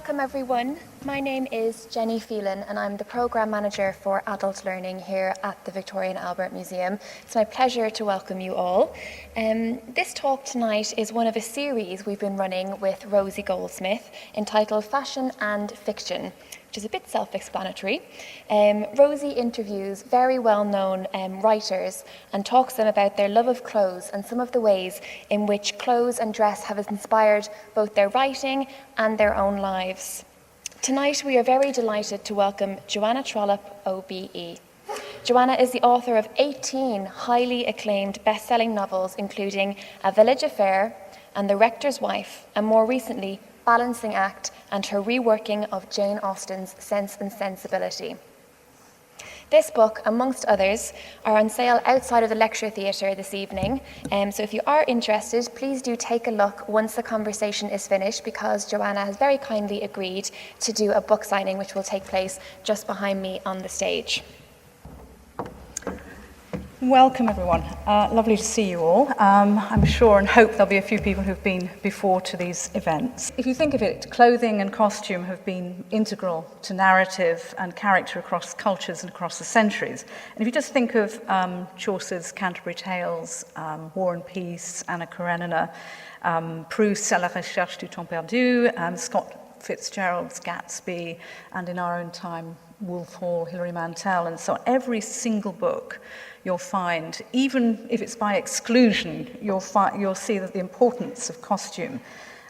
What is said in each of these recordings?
Welcome everyone. My name is Jenny Phelan and I'm the Programme Manager for Adult Learning here at the Victoria and Albert Museum. It's my pleasure to welcome you all. This talk tonight is one of a series we've been running with Rosie Goldsmith entitled Fashion and Fiction, which is a bit self-explanatory. Rosie interviews very well-known writers and talks to them about their love of clothes and some of the ways in which clothes and dress have inspired both their writing and their own lives. Tonight we are very delighted to welcome Joanna Trollop, OBE. Joanna is the author of 18 highly acclaimed best-selling novels, including A Village Affair and The Rector's Wife, and more recently, Balancing Act and her reworking of Jane Austen's Sense and Sensibility. This book, amongst others, are on sale outside of the lecture theatre this evening. So if you are interested, please do take a look once the conversation is finished, because Joanna has very kindly agreed to do a book signing which will take place just behind me on the stage. Welcome everyone. Lovely to see you all. I'm sure and hope there'll be a few people who've been before to these events. If you think of it, clothing and costume have been integral to narrative and character across cultures and across the centuries. And if you just think of Chaucer's Canterbury Tales, War and Peace, Anna Karenina, Proust's À la recherche du temps perdu, Scott Fitzgerald's Gatsby, and in our own time, Wolf Hall, Hilary Mantel, and so on. Every single book you'll find, even if it's by exclusion, you'll see that the importance of costume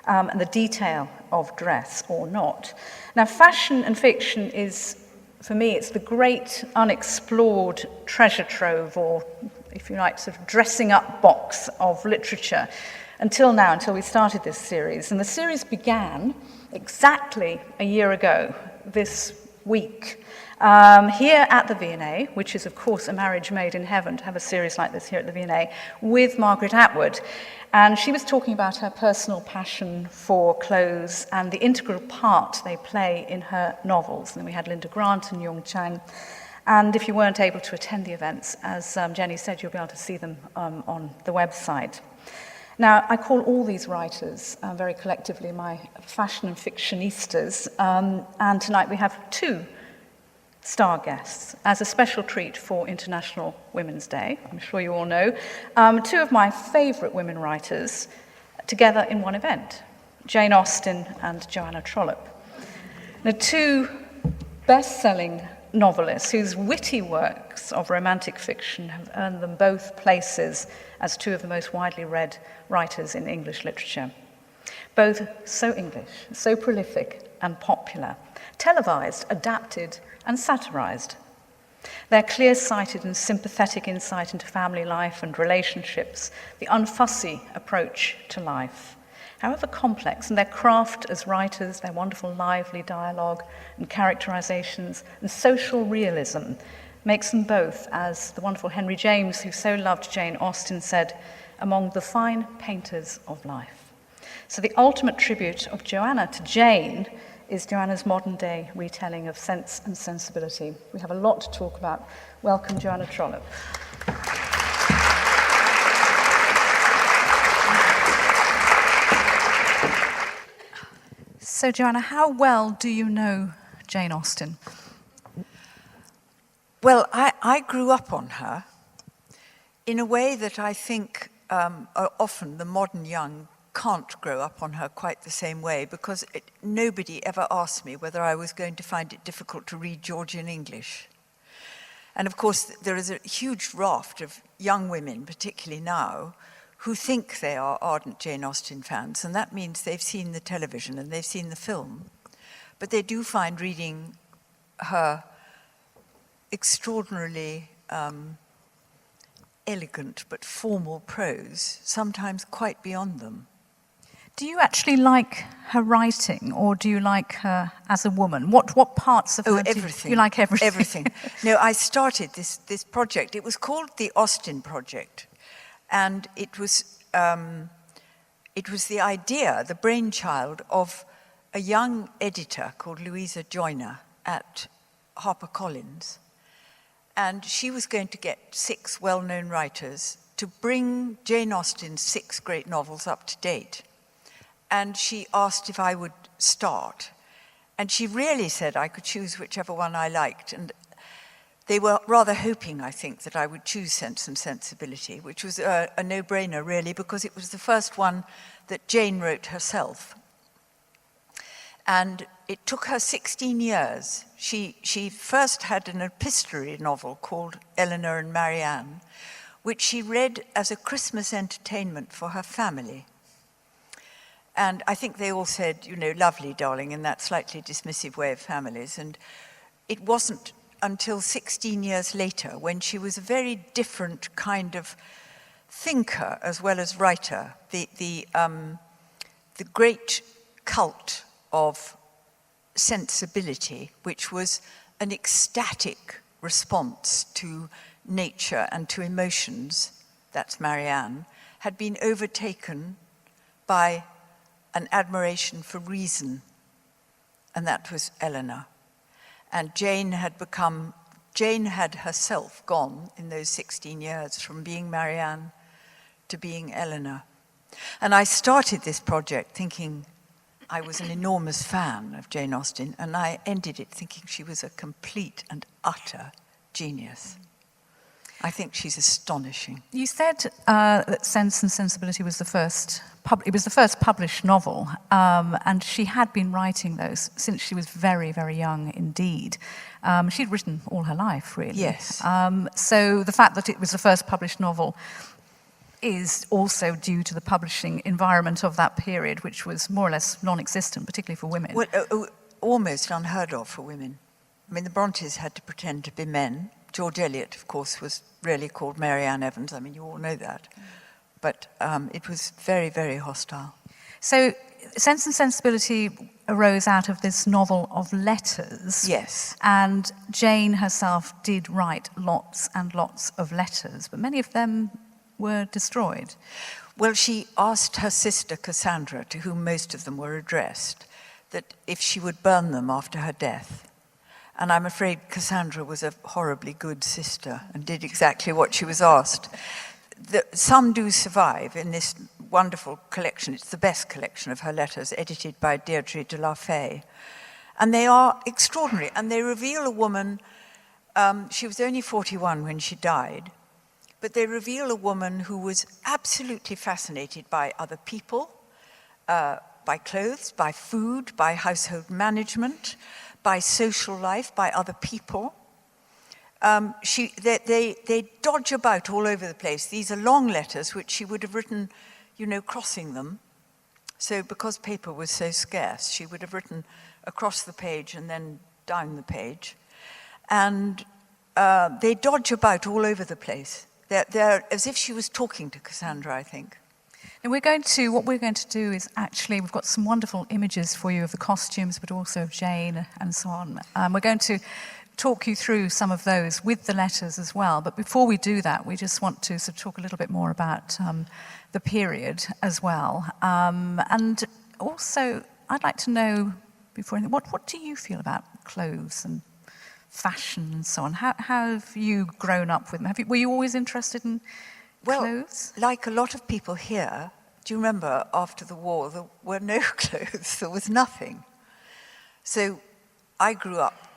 and the detail of dress or not. Now, fashion and fiction is, for me, it's the great unexplored treasure trove, or, if you like, sort of dressing up box of literature until now, until we started this series. And the series began exactly a year ago, this week, here at the V&A, which is, of course, a marriage made in heaven to have a series like this here at the V&A, with Margaret Atwood. And she was talking about her personal passion for clothes and the integral part they play in her novels. And then we had Linda Grant and Yong Chang. And if you weren't able to attend the events, as Jenny said, you'll be able to see them on the website. Now, I call all these writers very collectively my fashion and fictionistas, and tonight we have two star guests as a special treat for International Women's Day. I'm sure you all know. Two of my favourite women writers together in one event, Jane Austen and Joanna Trollop. Now, two best-selling novelists whose witty works of romantic fiction have earned them both places as two of the most widely read writers in English literature. Both so English, so prolific and popular, televised, adapted and satirised. Their clear-sighted and sympathetic insight into family life and relationships, the unfussy approach to life, however complex, and their craft as writers, their wonderful lively dialogue and characterizations and social realism makes them both, as the wonderful Henry James, who so loved Jane Austen, said, among the fine painters of life. So the ultimate tribute of Joanna to Jane is Joanna's modern-day retelling of Sense and Sensibility. We have a lot to talk about. Welcome, Joanna Trollop. So, Joanna, how well do you know Jane Austen? Well, I grew up on her in a way that I think often the modern young can't grow up on her quite the same way, because nobody ever asked me whether I was going to find it difficult to read Georgian English. And of course, there is a huge raft of young women, particularly now, who think they are ardent Jane Austen fans, and that means they've seen the television and they've seen the film. But they do find reading her extraordinarily elegant but formal prose sometimes quite beyond them. Do you actually like her writing, or do you like her as a woman? What parts of her everything. You like everything? Everything. No, I started this project. It was called the Austen Project, and it was the idea, the brainchild of a young editor called Louisa Joyner at HarperCollins, and she was going to get 6 well-known writers to bring Jane Austen's 6 great novels up to date. And she asked if I would start. And she really said I could choose whichever one I liked. And they were rather hoping, I think, that I would choose Sense and Sensibility, which was a no-brainer, really, because it was the first one that Jane wrote herself. And it took her 16 years. She first had an epistolary novel called Eleanor and Marianne, which she read as a Christmas entertainment for her family. And I think they all said, you know, lovely, darling, in that slightly dismissive way of families. And it wasn't until 16 years later, when she was a very different kind of thinker as well as writer, the great cult of sensibility, which was an ecstatic response to nature and to emotions, that's Marianne, had been overtaken by an admiration for reason, and that was Eleanor. And Jane had herself gone in those 16 years from being Marianne to being Eleanor. And I started this project thinking I was an enormous fan of Jane Austen, and I ended it thinking she was a complete and utter genius. I think she's astonishing. You said that Sense and Sensibility was the first published novel, and she had been writing those since she was very, very young indeed. She'd written all her life, really. Yes. So the fact that it was the first published novel is also due to the publishing environment of that period, which was more or less non-existent, particularly for women. Well, almost unheard of for women. I mean, the Brontes had to pretend to be men. George Eliot, of course, was really called Mary Ann Evans. I mean, you all know that. But it was very, very hostile. So Sense and Sensibility arose out of this novel of letters. Yes. And Jane herself did write lots and lots of letters, but many of them were destroyed. Well, she asked her sister Cassandra, to whom most of them were addressed, that if she would burn them after her death. And I'm afraid Cassandra was a horribly good sister and did exactly what she was asked. Some do survive in this wonderful collection. It's the best collection of her letters, edited by Deirdre de la Fay. And they are extraordinary. And they reveal a woman, she was only 41 when she died, but they reveal a woman who was absolutely fascinated by other people, by clothes, by food, by household management, by social life, by other people. They dodge about all over the place. These are long letters which she would have written, you know, crossing them. So because paper was so scarce, she would have written across the page and then down the page. And they dodge about all over the place. They're as if she was talking to Cassandra, I think. And what we're going to do is actually, we've got some wonderful images for you of the costumes, but also of Jane and so on. We're going to talk you through some of those with the letters as well. But before we do that, we just want to sort of talk a little bit more about the period as well. And also, I'd like to know, before anything, what do you feel about clothes and fashion and so on? How have you grown up with them? Were you always interested in clothes? Well, like a lot of people here, do you remember after the war, there were no clothes, there was nothing. So I grew up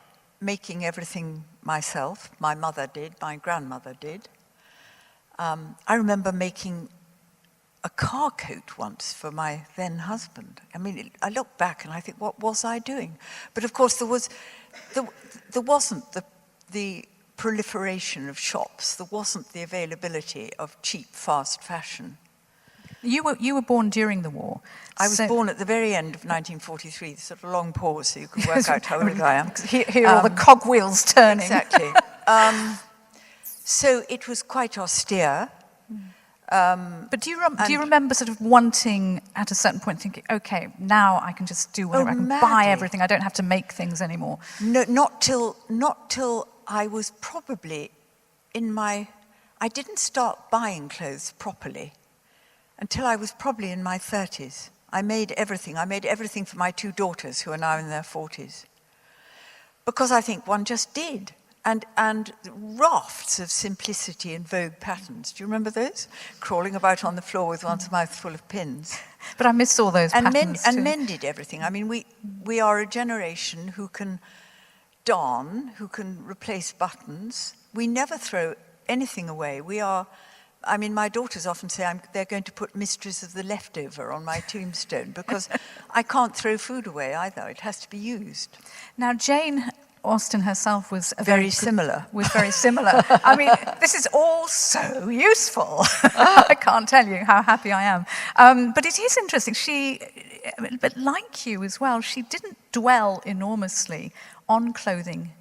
making everything myself. My mother did, my grandmother did. I remember making a car coat once for my then husband. I mean, I look back and I think, what was I doing? But of course, there wasn't the proliferation of shops. There wasn't the availability of cheap, fast fashion. You were born during the war. I was born at the very end of 1943, sort of long pause so you can work out how old I am. Hear all the cogwheels turning. Exactly. So it was quite austere. But do you remember sort of wanting at a certain point thinking, okay, now I can just do whatever, I can buy everything, I don't have to make things anymore? No, not till I was probably I didn't start buying clothes properly until I was probably in my 30s. I made everything for my two daughters who are now in their 40s. Because I think one just did. And rafts of simplicity and vogue patterns. Do you remember those? Crawling about on the floor with one's mouth full of pins. But I miss all those patterns too. mended everything. I mean, we are a generation who can darn, who can replace buttons. We never throw anything away. I mean, my daughters often say they're going to put Mistress of the Leftover on my tombstone because I can't throw food away either. It has to be used. Now, Jane Austen herself was Very similar. I mean, this is all so useful. I can't tell you how happy I am. But it is interesting. But like you as well, she didn't dwell enormously on clothing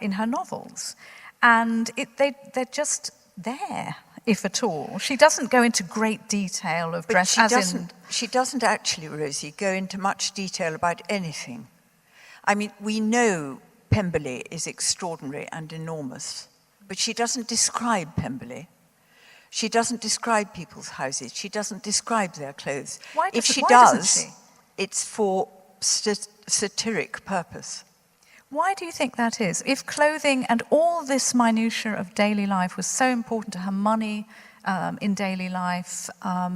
in her novels. And they're just there, if at all. She doesn't go into great detail of dress. She doesn't actually, Rosie, go into much detail about anything. I mean, we know Pemberley is extraordinary and enormous, but she doesn't describe Pemberley. She doesn't describe people's houses. She doesn't describe their clothes. If she does, it's for satiric purpose. Why do you think that is? If clothing and all this minutiae of daily life was so important to her, money in daily life, I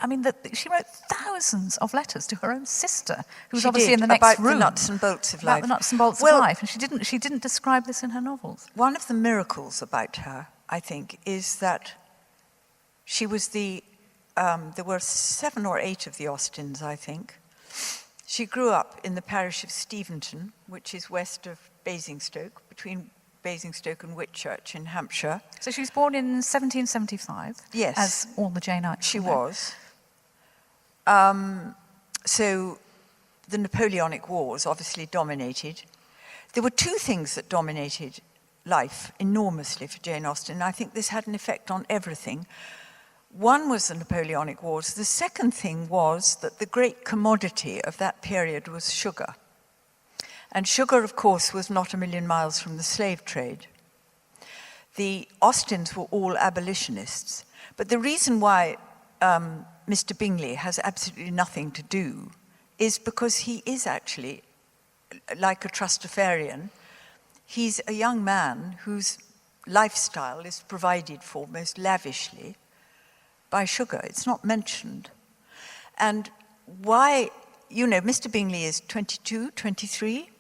mean, she wrote thousands of letters to her own sister, who was obviously in the next room. About the nuts and bolts of life. About the nuts and bolts of life, and she didn't describe this in her novels. One of the miracles about her, I think, is that she was there were 7 or 8 of the Austens, I think. She grew up in the parish of Steventon, which is west of Basingstoke, between Basingstoke and Whitchurch in Hampshire. So she was born in 1775. Yes. As all the Janeites. She was. So the Napoleonic Wars obviously dominated. There were 2 things that dominated life enormously for Jane Austen. I think this had an effect on everything. One was the Napoleonic Wars. The second thing was that the great commodity of that period was sugar. And sugar, of course, was not a million miles from the slave trade. The Austens were all abolitionists. But the reason why Mr. Bingley has absolutely nothing to do is because he is actually, like a Trustafarian, he's a young man whose lifestyle is provided for most lavishly by sugar. It's not mentioned. And why, Mr. Bingley is 22, 23,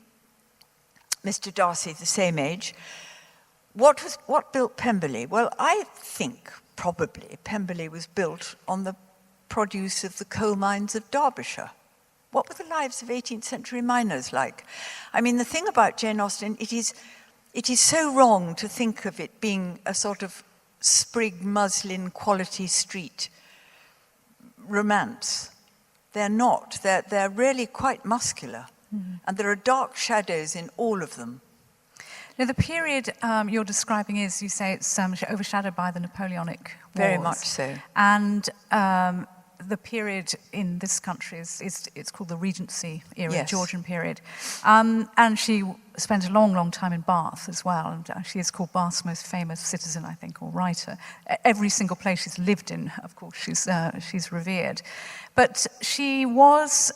Mr. Darcy the same age. What built Pemberley? Well, I think probably Pemberley was built on the produce of the coal mines of Derbyshire. What were the lives of 18th century miners like? I mean, the thing about Jane Austen, it is so wrong to think of it being a sort of sprig muslin quality street romance. They're not. They're really quite muscular. Mm-hmm. And there are dark shadows in all of them. Now, the period you're describing is, you say, it's overshadowed by the Napoleonic Wars. Very much so. And the period in this country it's called the Regency era, yes. Georgian period. And she spent a long, long time in Bath as well. And she is called Bath's most famous citizen, I think, or writer. Every single place she's lived in, of course, she's revered. But she was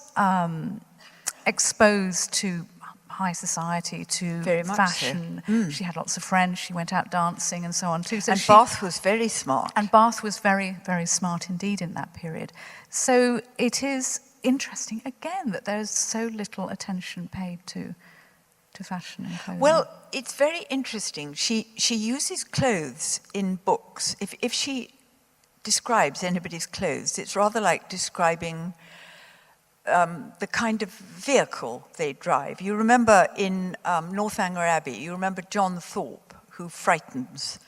exposed to high society, to very much fashion. So. Mm. She had lots of friends. She went out dancing and so on too. So Bath was very smart. And Bath was very, very smart indeed in that period. So it is interesting again that there's so little attention paid to fashion and clothing. Well, it's very interesting. She uses clothes in books. If she describes anybody's clothes, it's rather like describing the kind of vehicle they drive. You remember in Northanger Abbey, you remember John Thorpe, who frightens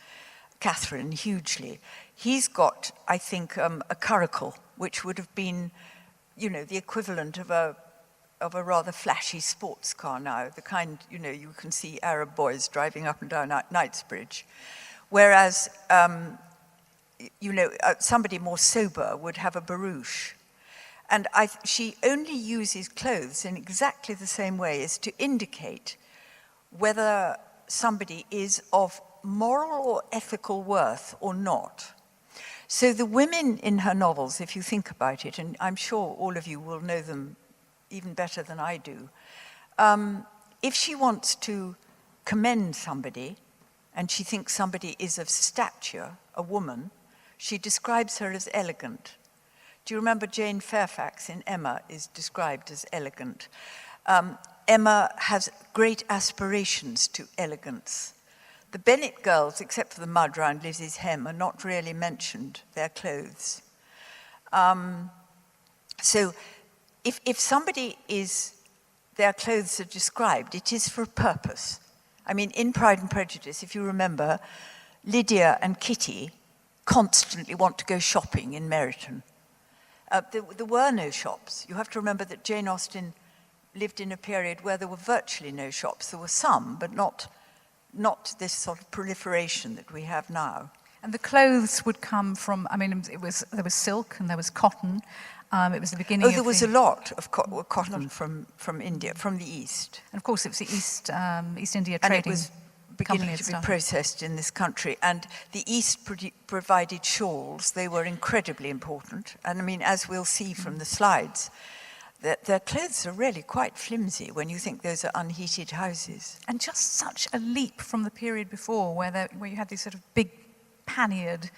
Catherine hugely. He's got, I think, a curricle, which would have been, the equivalent of a rather flashy sports car now, the kind, you can see Arab boys driving up and down Knightsbridge. Whereas, somebody more sober would have a barouche. And she only uses clothes in exactly the same way as to indicate whether somebody is of moral or ethical worth or not. So the women in her novels, if you think about it, and I'm sure all of you will know them even better than I do, if she wants to commend somebody and she thinks somebody is of stature, a woman, she describes her as elegant. Do you remember Jane Fairfax in Emma is described as elegant? Emma has great aspirations to elegance. The Bennet girls, except for the mud round Lizzie's hem, are not really mentioned, their clothes. So if somebody their clothes are described, it is for a purpose. I mean, in Pride and Prejudice, if you remember, Lydia and Kitty constantly want to go shopping in Meryton. There were no shops. You have to remember that Jane Austen lived in a period where there were virtually no shops. There were some, but not this sort of proliferation that we have now. And the clothes would come from, I mean, there was silk and there was cotton. It was the beginning of there was a lot of cotton from India, from the East. And of course, it was the East India And trading it was beginning to be processed in this country. And the East provided shawls. They were incredibly important. And I mean, as we'll see from the slides, their clothes are really quite flimsy when you think those are unheated houses. And just such a leap from the period before where you had these sort of big panniered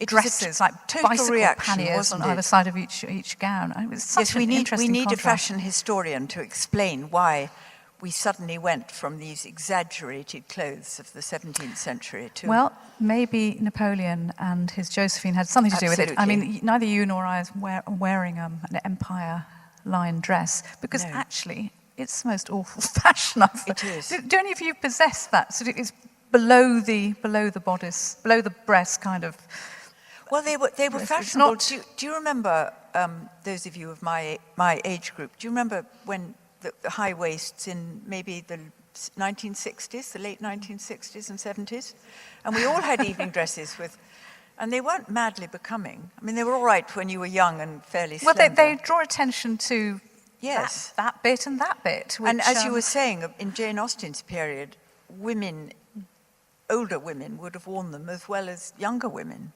dresses, like bicycle panniers on either side of each gown. It was such an interesting we need contrast. a fashion historian to explain why we suddenly went from these exaggerated clothes of the 17th century to... Well, maybe Napoleon and his Josephine had something to do with it. I mean, neither you nor I are wearing an Empire line dress, because actually it's the most awful fashion I've... It is. Do any of you possess that? So it's below the bodice, below the breast kind of... Well, they were fashionable. Do you remember, those of you of my age group, do you remember when the high waists in maybe the 1960s, the late 1960s and 70s? And we all had evening dresses with... And they weren't madly becoming. I mean, they were all right when you were young and fairly slender. Well, they draw attention to that bit and that bit. Which, and as you were saying, in Jane Austen's period, older women would have worn them as well as younger women.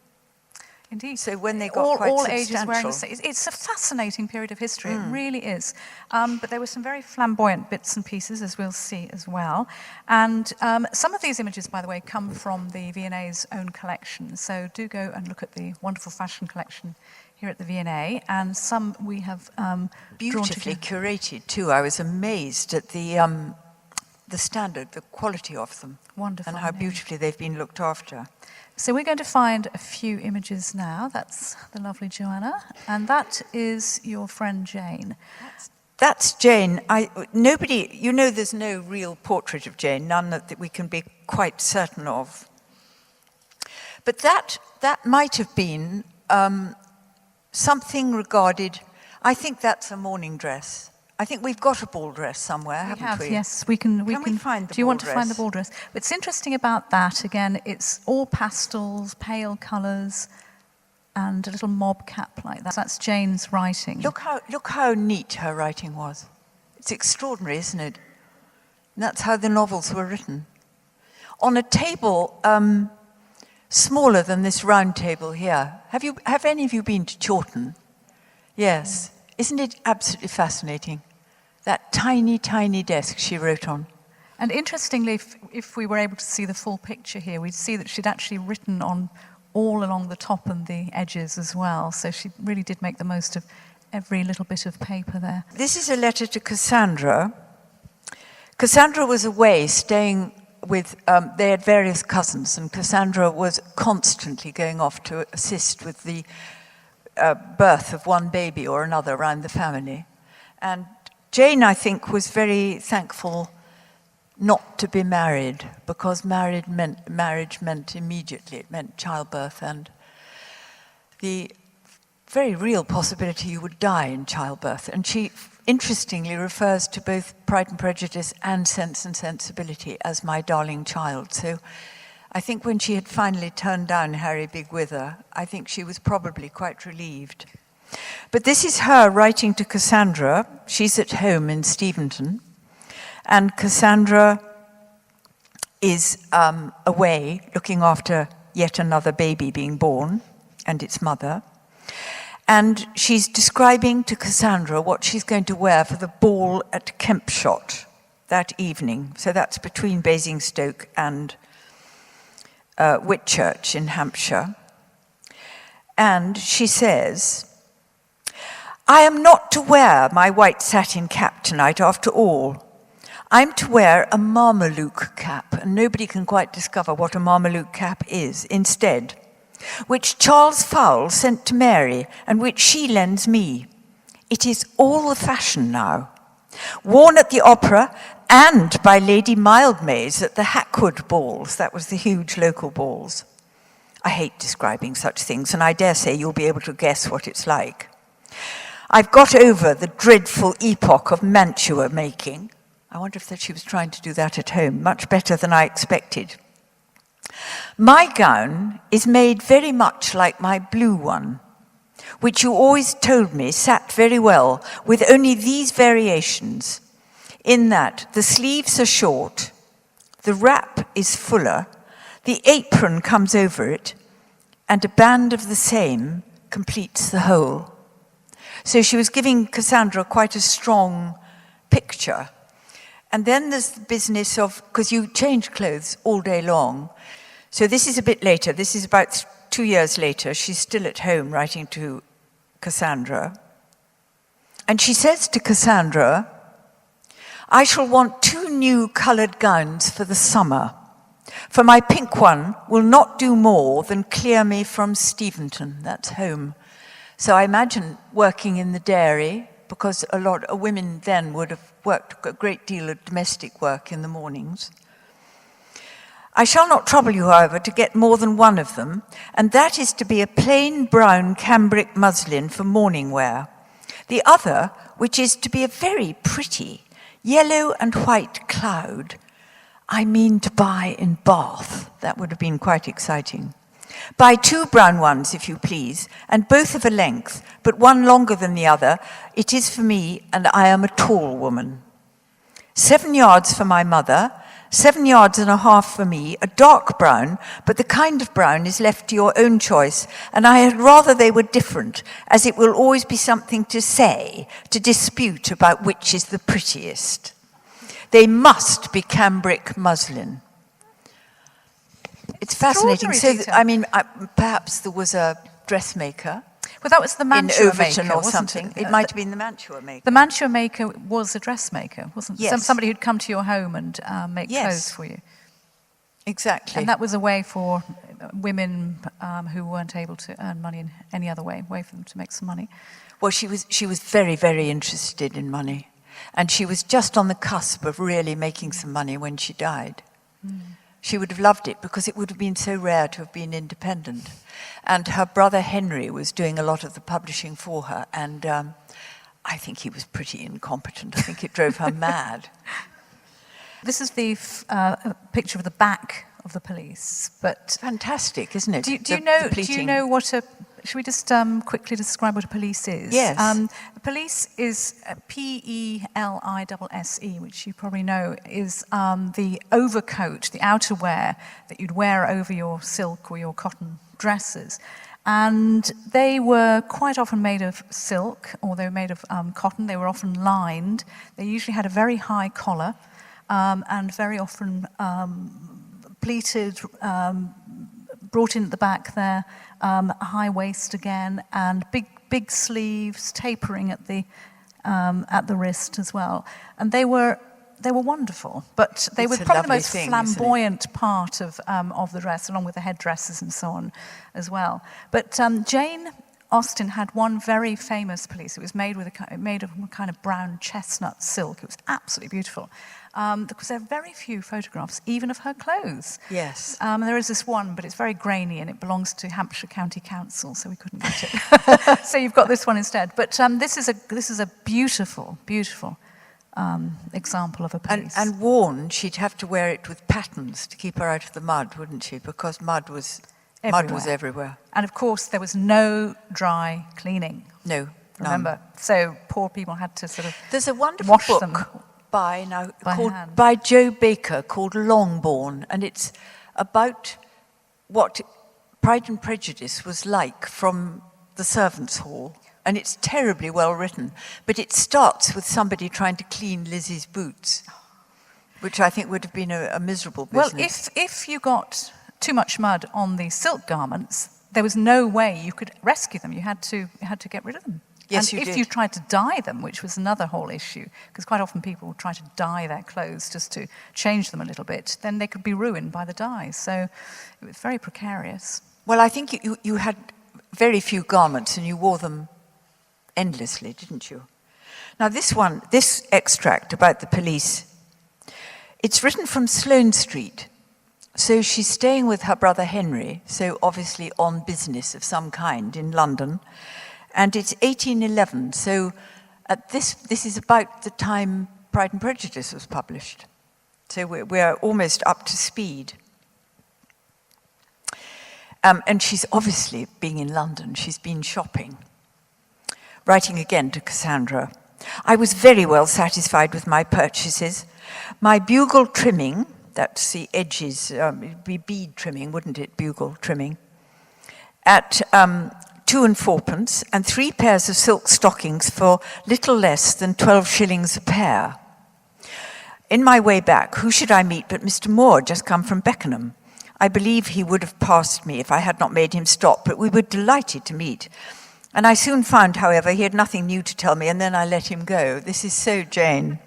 Indeed. So when they got quite all substantial... ages wearing it's a fascinating period of history, it really is. But there were some very flamboyant bits and pieces, as we'll see as well. And some of these images, by the way, come from the V&A's own collection. So do go and look at the wonderful fashion collection here at the V&A. And some we have beautifully curated too. I was amazed at the standard, the quality of them. Wonderful. And how beautifully they've been looked after. So we're going to find a few images now. That's the lovely Joanna, and that is your friend Jane. That's Jane. Nobody, you know, there's no real portrait of Jane, none that we can be quite certain of. But that might have been something regarded. I think that's a morning dress. I think we've got a ball dress somewhere, haven't we? Yes, we can. Can we find the Do you ball want dress? to find the ball dress? What's interesting about that, again, it's all pastels, pale colours, and a little mob cap like that. That's Jane's writing. Look how neat her writing was. It's extraordinary, isn't it? And that's how the novels were written. On a table smaller than this round table here. Have any of you been to Chawton? Yes. Isn't it absolutely fascinating? That tiny, tiny desk she wrote on. And interestingly, if we were able to see the full picture here, we'd see that she'd actually written on all along the top and the edges as well. So she really did make the most of every little bit of paper there. This is a letter to Cassandra. Cassandra was away staying with, they had various cousins, and Cassandra was constantly going off to assist with the birth of one baby or another around the family. And Jane, I think, was very thankful not to be married, because marriage meant immediately, it meant childbirth and the very real possibility you would die in childbirth. And she interestingly refers to both Pride and Prejudice and Sense and Sensibility as my darling child. So I think when she had finally turned down Harry Bigwither, I think she was probably quite relieved. But this is her writing to Cassandra. She's at home in Steventon. And Cassandra is away looking after yet another baby being born and its mother. And she's describing to Cassandra what she's going to wear for the ball at Kempshott that evening. So that's between Basingstoke and Whitchurch in Hampshire. And she says, I am not to wear my white satin cap tonight after all. I'm to wear a Marmaluke cap, and nobody can quite discover what a Marmaluke cap is, instead, which Charles Fowle sent to Mary and which she lends me. It is all the fashion now. Worn at the opera and by Lady Mildmays at the Hackwood balls. That was the huge local balls. I hate describing such things, and I dare say you'll be able to guess what it's like. I've got over the dreadful epoch of mantua making. I wonder if she was trying to do that at home, much better than I expected. My gown is made very much like my blue one, which you always told me sat very well, with only these variations, in that the sleeves are short, the wrap is fuller, the apron comes over it, and a band of the same completes the whole. So she was giving Cassandra quite a strong picture. And then there's the business of, because you change clothes all day long. So this is a bit later. This is about 2 years later. She's still at home writing to Cassandra. And she says to Cassandra, I shall want 2 new coloured gowns for the summer, for my pink one will not do more than clear me from Steventon. That's home. So I imagine working in the dairy, because a lot of women then would have worked a great deal of domestic work in the mornings. I shall not trouble you, however, to get more than one of them, and that is to be a plain brown cambric muslin for morning wear. The other, which is to be a very pretty yellow and white cloud, I mean to buy in Bath. That would have been quite exciting. Buy 2 brown ones, if you please, and both of a length, but one longer than the other. It is for me, and I am a tall woman. 7 yards for my mother, 7 yards and a half for me, a dark brown, but the kind of brown is left to your own choice, and I had rather they were different, as it will always be something to say, to dispute about which is the prettiest. They must be cambric muslin. It's fascinating. So, perhaps there was a dressmaker. Well, that was the in mantua Overton maker, or something. It might have been the mantua maker. The mantua maker was a dressmaker, wasn't it? Yes. Somebody who'd come to your home and make Yes. clothes for you. Exactly. And that was a way for women who weren't able to earn money in any other way, a way for them to make some money. Well, she was very, very interested in money. And she was just on the cusp of really making some money when she died. Mm. She would have loved it because it would have been so rare to have been independent. And her brother Henry was doing a lot of the publishing for her. And I think he was pretty incompetent. I think it drove her mad. This is the picture of the back of the police. But fantastic, isn't it? Do you know what a... Should we just quickly describe what a police is? Yes. The police is P-E-L-I-S-S-E, which you probably know, is the overcoat, the outerwear that you'd wear over your silk or your cotton dresses. And they were quite often made of silk, or they were made of cotton. They were often lined. They usually had a very high collar, and very often pleated, brought in at the back there, a high waist again, and big sleeves tapering at the wrist as well. And they were wonderful, but they were probably the most flamboyant part of the dress, along with the headdresses and so on as well. But Jane Austen had one very famous pelisse. It was made of a kind of brown chestnut silk. It was absolutely beautiful. Because there are very few photographs, even of her clothes. Yes. There is this one, but it's very grainy, and it belongs to Hampshire County Council, so we couldn't get it. So you've got this one instead. But this is a beautiful, beautiful example of a pelisse. And worn, she'd have to wear it with pattens to keep her out of the mud, wouldn't she? Because mud was everywhere. And of course, there was no dry cleaning. No. Remember, none. So poor people had to sort of There's a wonderful wash book them by Joe Baker called Longbourn, and it's about what Pride and Prejudice was like from the servants' hall. And it's terribly well written, but it starts with somebody trying to clean Lizzie's boots, which I think would have been a miserable business. Well, if you got too much mud on the silk garments, there was no way you could rescue them. You had to get rid of them. Yes, and you if did. you tried to dye them, which was another whole issue, because quite often people would try to dye their clothes just to change them a little bit, then they could be ruined by the dye. So it was very precarious. Well, I think you had very few garments and you wore them endlessly, didn't you? Now, this extract about the police, it's written from Sloane Street. So she's staying with her brother Henry, so obviously on business of some kind in London. And it's 1811, so this is about the time Pride and Prejudice was published. So we're almost up to speed. And she's obviously, being in London, she's been shopping. Writing again to Cassandra. I was very well satisfied with my purchases. My bugle trimming, that's the edges, it'd be bead trimming, wouldn't it, bugle trimming, at 2 and 4pence, and 3 pairs of silk stockings for little less than 12 shillings a pair. In my way back, who should I meet but Mr. Moore, just come from Beckenham. I believe he would have passed me if I had not made him stop, but we were delighted to meet. And I soon found, however, he had nothing new to tell me, and then I let him go. This is so Jane.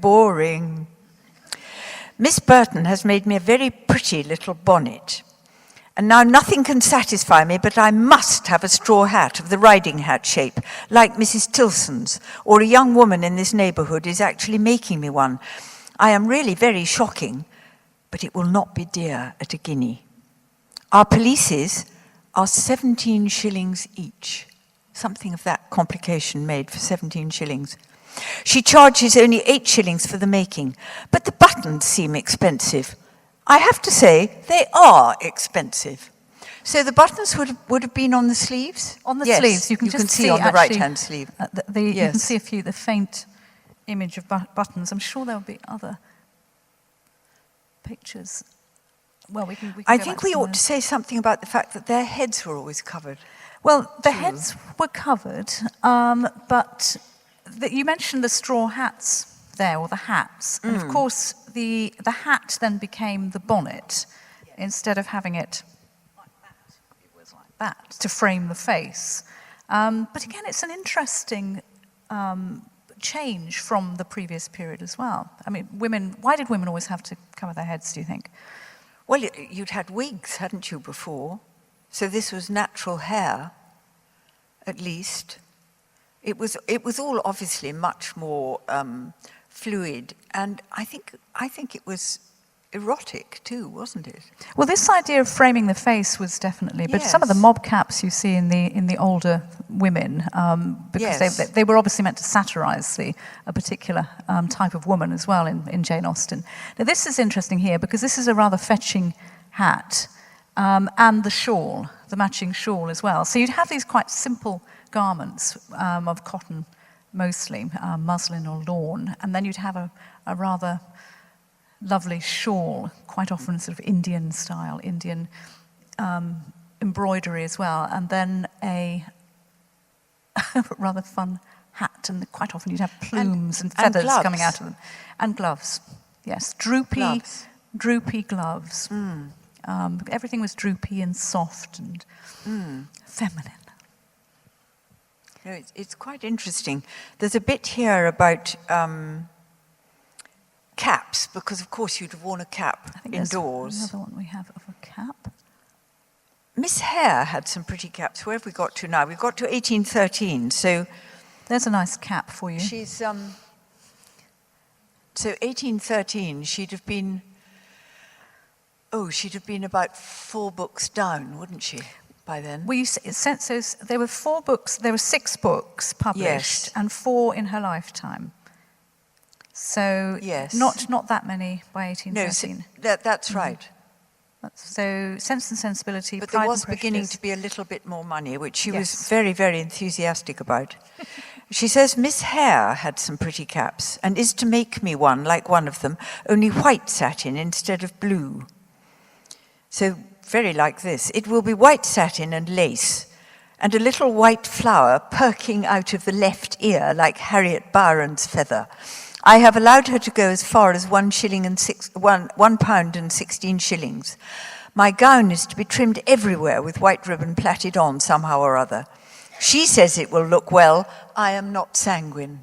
Boring. Miss Burton has made me a very pretty little bonnet. And now nothing can satisfy me, but I must have a straw hat of the riding hat shape, like Mrs. Tilson's, or a young woman in this neighbourhood is actually making me one. I am really very shocking, but it will not be dear at a guinea. Our pelisses are 17 shillings each. Something of that complication made for 17 shillings. She charges only 8 shillings for the making, but the buttons seem expensive. I have to say, they are expensive. So the buttons would have been on the sleeves? On the yes, sleeves, you can see on the right-hand sleeve. You can see the faint image of buttons. I'm sure there'll be other pictures. Well, we can I think we ought to say something about the fact that their heads were always covered. Well, the heads were covered, but you mentioned the straw hats there, or the hats. And of course, the hat then became the bonnet. Instead of having it like that, it was like that, to frame the face. But again, it's an interesting change from the previous period as well. I mean, why did women always have to cover their heads, do you think? Well, you'd had wigs, hadn't you, before? So this was natural hair, at least. It was all obviously much more fluid, and I think it was erotic too, wasn't it? Well, this idea of framing the face was definitely, but some of the Yes. mob caps you see in the older women, because Yes. they were obviously meant to satirise a particular type of woman as well in Jane Austen. Now, this is interesting here because this is a rather fetching hat, and the shawl, the matching shawl as well. So you'd have these quite simple garments of cotton, mostly muslin or lawn, and then you'd have a rather lovely shawl, quite often sort of Indian style, Indian embroidery as well, and then a rather fun hat, and quite often you'd have plumes and feathers gloves. coming out of them. And gloves, yes, droopy gloves. Everything was droopy and soft and feminine. No, it's quite interesting. There's a bit here about caps, because of course you'd have worn a cap I think there's indoors. another one we have of a cap. Miss Hare had some pretty caps. Where have we got to now? We've got to 1813, so There's a nice cap for you. she's... so 1813, she'd have been about 4 books down, wouldn't she, by then? Well, so there were 4 books, there were 6 books published, Yes. and 4 in her lifetime. So Yes. not that many by No, 1813. that's right. So Sense and Sensibility, But Pride there was and beginning Prejudice. to be a little bit more money, which she was Yes. very, very enthusiastic about. She says, Miss Hare had some pretty caps, and is to make me one, like one of them, only white satin instead of blue. So very like this. It will be white satin and lace, and a little white flower perking out of the left ear, like Harriet Byron's feather. I have allowed her to go as far as £1.16. My gown is to be trimmed everywhere with white ribbon plaited on somehow or other. She says it will look well. I am not sanguine.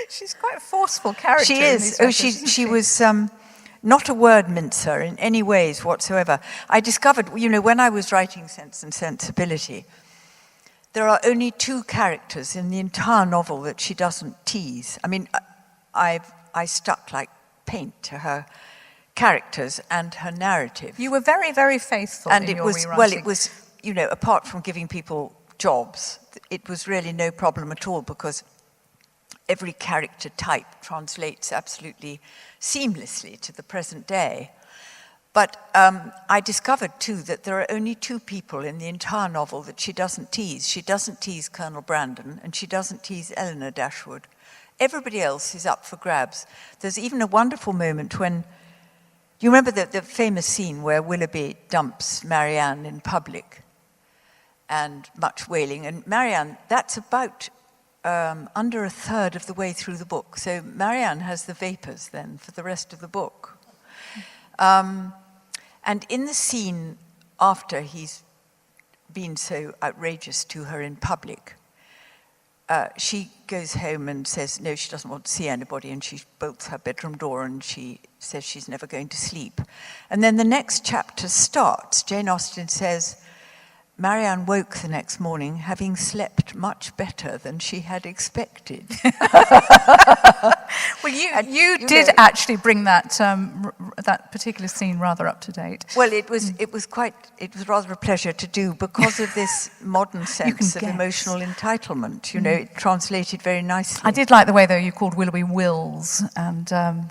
She's quite a forceful character. She in is. these Oh, letters, she isn't was not a word mincer in any ways whatsoever. I discovered, when I was writing Sense and Sensibility, there are only 2 characters in the entire novel that she doesn't tease. I mean, I stuck like paint to her characters and her narrative. You were very, very faithful And in it your was, rewriting. well, it was, apart from giving people jobs, it was really no problem at all because every character type translates absolutely seamlessly to the present day. But I discovered, too, that there are only 2 people in the entire novel that she doesn't tease. She doesn't tease Colonel Brandon, and she doesn't tease Eleanor Dashwood. Everybody else is up for grabs. There's even a wonderful moment when, you remember the famous scene where Willoughby dumps Marianne in public and much wailing. And Marianne, that's about under a third of the way through the book. So Marianne has the vapors then for the rest of the book. And in the scene after he's been so outrageous to her in public, she goes home and says, no, she doesn't want to see anybody, and she bolts her bedroom door and she says she's never going to sleep. And then the next chapter starts. Jane Austen says, Marianne woke the next morning having slept much better than she had expected. Well, you did actually bring that that particular scene rather up to date. Well, it was rather a pleasure to do because of this modern sense of guess. Emotional entitlement. It translated very nicely. I did like the way, though, you called Willoughby Wills, and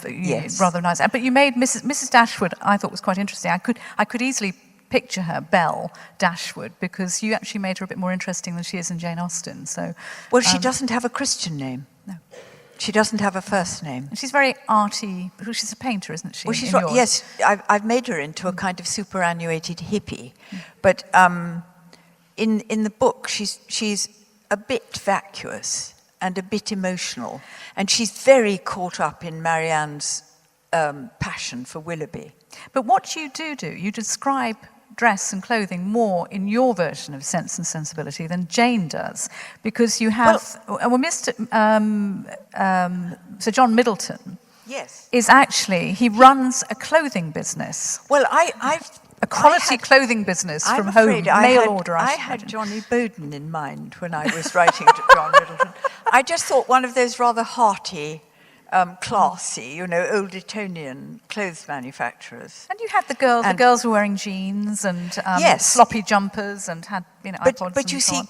Yes. rather nice. But you made Mrs. Dashwood, I thought was quite interesting. I could easily picture her, Belle Dashwood, because you actually made her a bit more interesting than she is in Jane Austen. So, Well, she doesn't have a Christian name. No. She doesn't have a first name. And she's very arty. Well, she's a painter, isn't she? Well, she's in right. yours? Yes, I've made her into a kind of superannuated hippie, but in the book she's a bit vacuous and a bit emotional, and she's very caught up in Marianne's passion for Willoughby. But what you do, you describe dress and clothing more in your version of Sense and Sensibility than Jane does, because you have Sir John Middleton. Yes, Is actually, he runs a clothing business, well, I've a quality clothing business I'm from home, afraid mail order. I should had imagine. Johnny Bowden in mind when I was writing to John Middleton. I just thought one of those rather hearty, classy, old Etonian clothes manufacturers. And you had the girls were wearing jeans and Yes. sloppy jumpers and had iPods. But you and so see, on.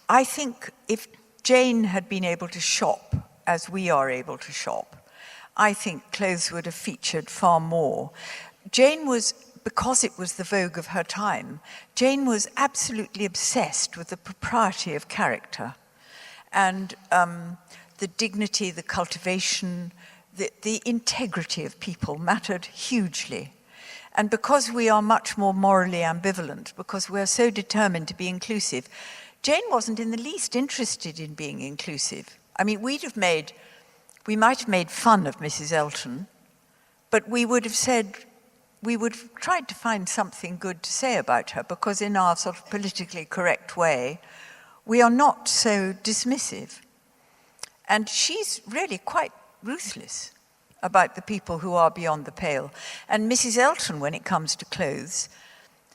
I think if Jane had been able to shop as we are able to shop, I think clothes would have featured far more. Jane was, because it was the vogue of her time, Jane was absolutely obsessed with the propriety of character and the dignity, the cultivation, the integrity of people mattered hugely. And because we are much more morally ambivalent, because we're so determined to be inclusive, Jane wasn't in the least interested in being inclusive. I mean, we might have made fun of Mrs. Elton, but we would have tried to find something good to say about her, because in our sort of politically correct way, we are not so dismissive. And she's really quite ruthless about the people who are beyond the pale. And Mrs. Elton, when it comes to clothes,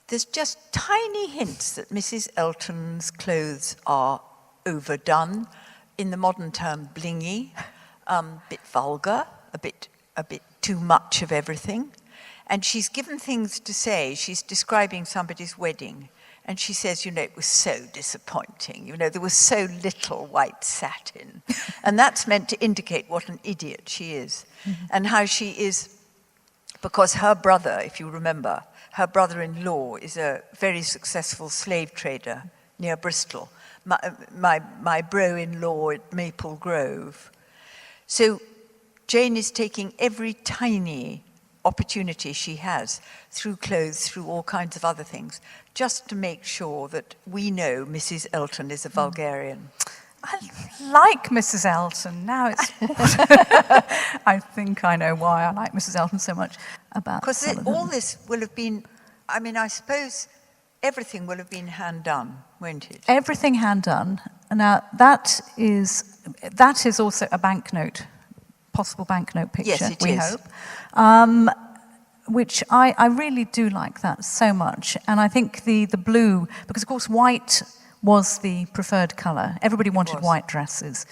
there's just tiny hints that Mrs. Elton's clothes are overdone, in the modern term, blingy, a bit vulgar, a bit too much of everything. And she's given things to say. She's describing somebody's wedding. And she says, it was so disappointing. There was so little white satin. And that's meant to indicate what an idiot she is. Mm-hmm. And how she is, because her brother, if you remember, her brother-in-law is a very successful slave trader near Bristol. My bro-in-law at Maple Grove. So Jane is taking every tiny opportunity she has through clothes, through all kinds of other things, just to make sure that we know Mrs. Elton is a vulgarian. I like Mrs. Elton. Now it's... I think I know why I like Mrs. Elton so much. Because all this will have been... I mean, I suppose everything will have been hand done, won't it? Everything hand done. Now, that is also a banknote, possible banknote picture, Yes, it we is. hope. Which I really do like that so much. And I think the blue, because of course white was the preferred colour. Everybody wanted white dresses.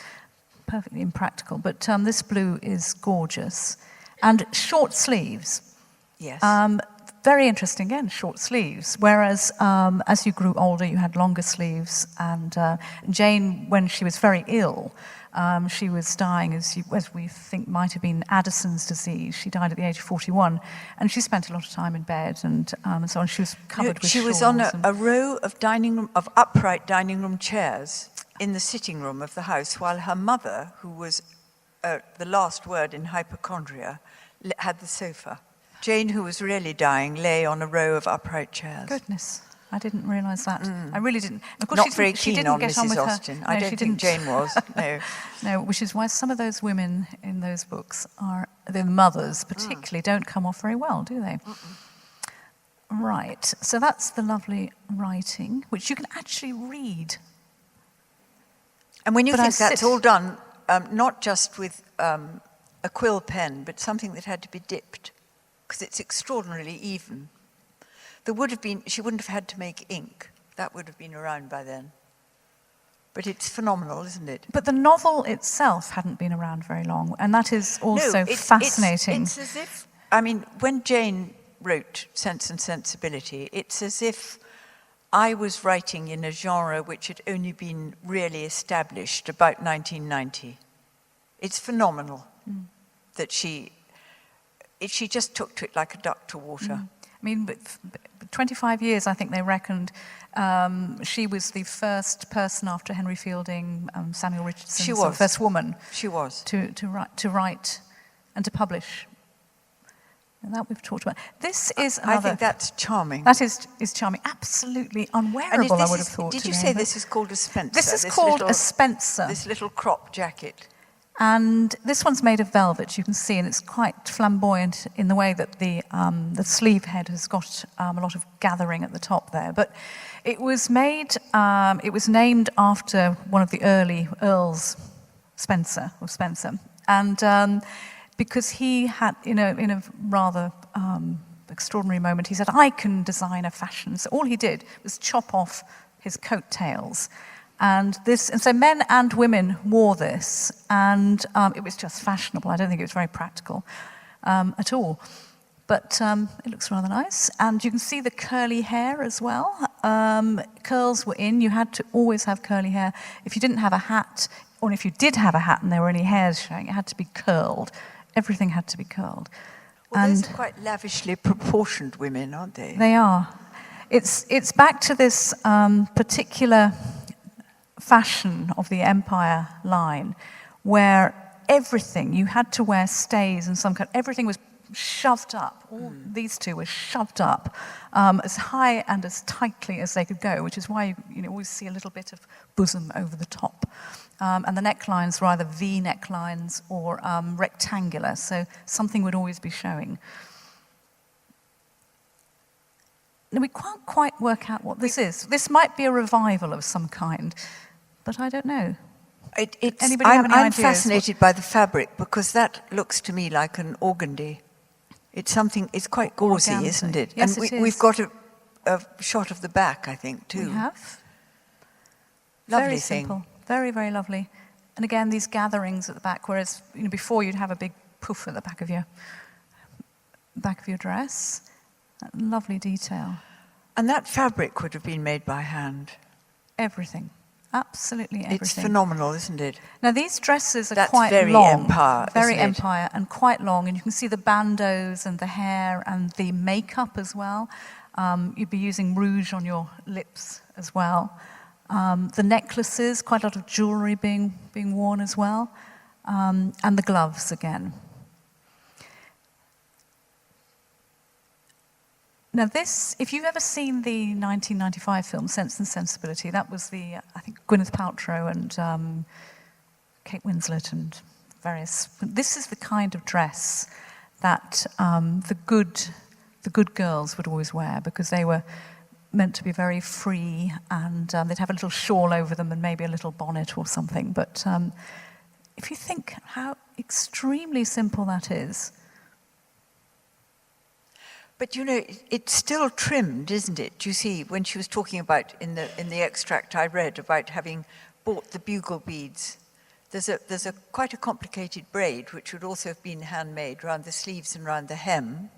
Perfectly impractical. But this blue is gorgeous. And short sleeves. Yes. Very interesting, again, short sleeves. Whereas as you grew older, you had longer sleeves. And Jane, when she was very ill, she was dying, as we think might have been Addison's disease. She died at the age of 41, and she spent a lot of time in bed and so on. She was covered with She was shawls on a row of upright dining room chairs in the sitting room of the house, while her mother, who was the last word in hypochondria, had the sofa. Jane, who was really dying, lay on a row of upright chairs. Goodness, I didn't realise that. I really didn't. Of course, Not very keen on Mrs. Austen. I don't think Jane was, no. No, which is why some of those women in those books the mothers particularly, don't come off very well, do they? Right, so that's the lovely writing, which you can actually read. And when you think that's all done, not just with a quill pen, but something that had to be dipped, because it's extraordinarily even. She wouldn't have had to make ink. That would have been around by then. But it's phenomenal, isn't it? But the novel itself hadn't been around very long, and that is also fascinating. It's as if, when Jane wrote Sense and Sensibility, it's as if I was writing in a genre which had only been really established about 1990. It's phenomenal that she just took to it like a duck to water. But 25 years, I think they reckoned, she was the first person after Henry Fielding, Samuel Richardson, she was. The first woman. She was. To write and to publish. And that we've talked about. This is another... I think that's charming. That is charming. Absolutely unwearable, I would have thought. Did you say this is called a Spencer? This is called a Spencer. This little crop jacket. And this one's made of velvet, you can see, and it's quite flamboyant in the way that the sleeve head has got a lot of gathering at the top there. But it was named after one of the early earls, Spencer. And because he had, in a rather extraordinary moment, he said, I can design a fashion. So all he did was chop off his coattails. And so men and women wore this, and it was just fashionable. I don't think it was very practical at all. But it looks rather nice. And you can see the curly hair as well. Curls were in. You had to always have curly hair. If you didn't have a hat, or if you did have a hat and there were any hairs showing, it had to be curled. Everything had to be curled. Well, those are quite lavishly proportioned women, aren't they? They are. It's back to this particular fashion of the Empire line, where everything, you had to wear stays and some kind, everything was shoved up. All these two were shoved up as high and as tightly as they could go, which is why you always see a little bit of bosom over the top. And the necklines were either V necklines or rectangular, so something would always be showing. Now, we can't quite work out what this is. This might be a revival of some kind, but I don't know. Anybody have any I'm ideas? fascinated by the fabric, because that looks to me like an organdy. It's quite gauzy, Organza. Isn't it? Yes, and it is. We've got a shot of the back, I think, too. We have. Lovely Very thing. simple. Very, very lovely. And again, these gatherings at the back, whereas before you'd have a big poof at the back of your dress. That lovely detail. And that fabric would have been made by hand. Everything. Absolutely everything. It's phenomenal, isn't it? Now, these dresses are That's quite very long. Empire, very isn't it? Empire, and quite long. And you can see the bandeaus and the hair and the makeup as well. You'd be using rouge on your lips as well. The necklaces, quite a lot of jewellery being worn as well. And the gloves again. Now this, if you've ever seen the 1995 film Sense and Sensibility, that was I think Gwyneth Paltrow and Kate Winslet and various. This is the kind of dress that the good girls would always wear, because they were meant to be very free, and they'd have a little shawl over them and maybe a little bonnet or something. But if you think how extremely simple that is. But you know, it's still trimmed, isn't it? You see, when she was talking about in the extract I read about having bought the bugle beads, there's a quite a complicated braid which would also have been handmade around the sleeves and around the hem.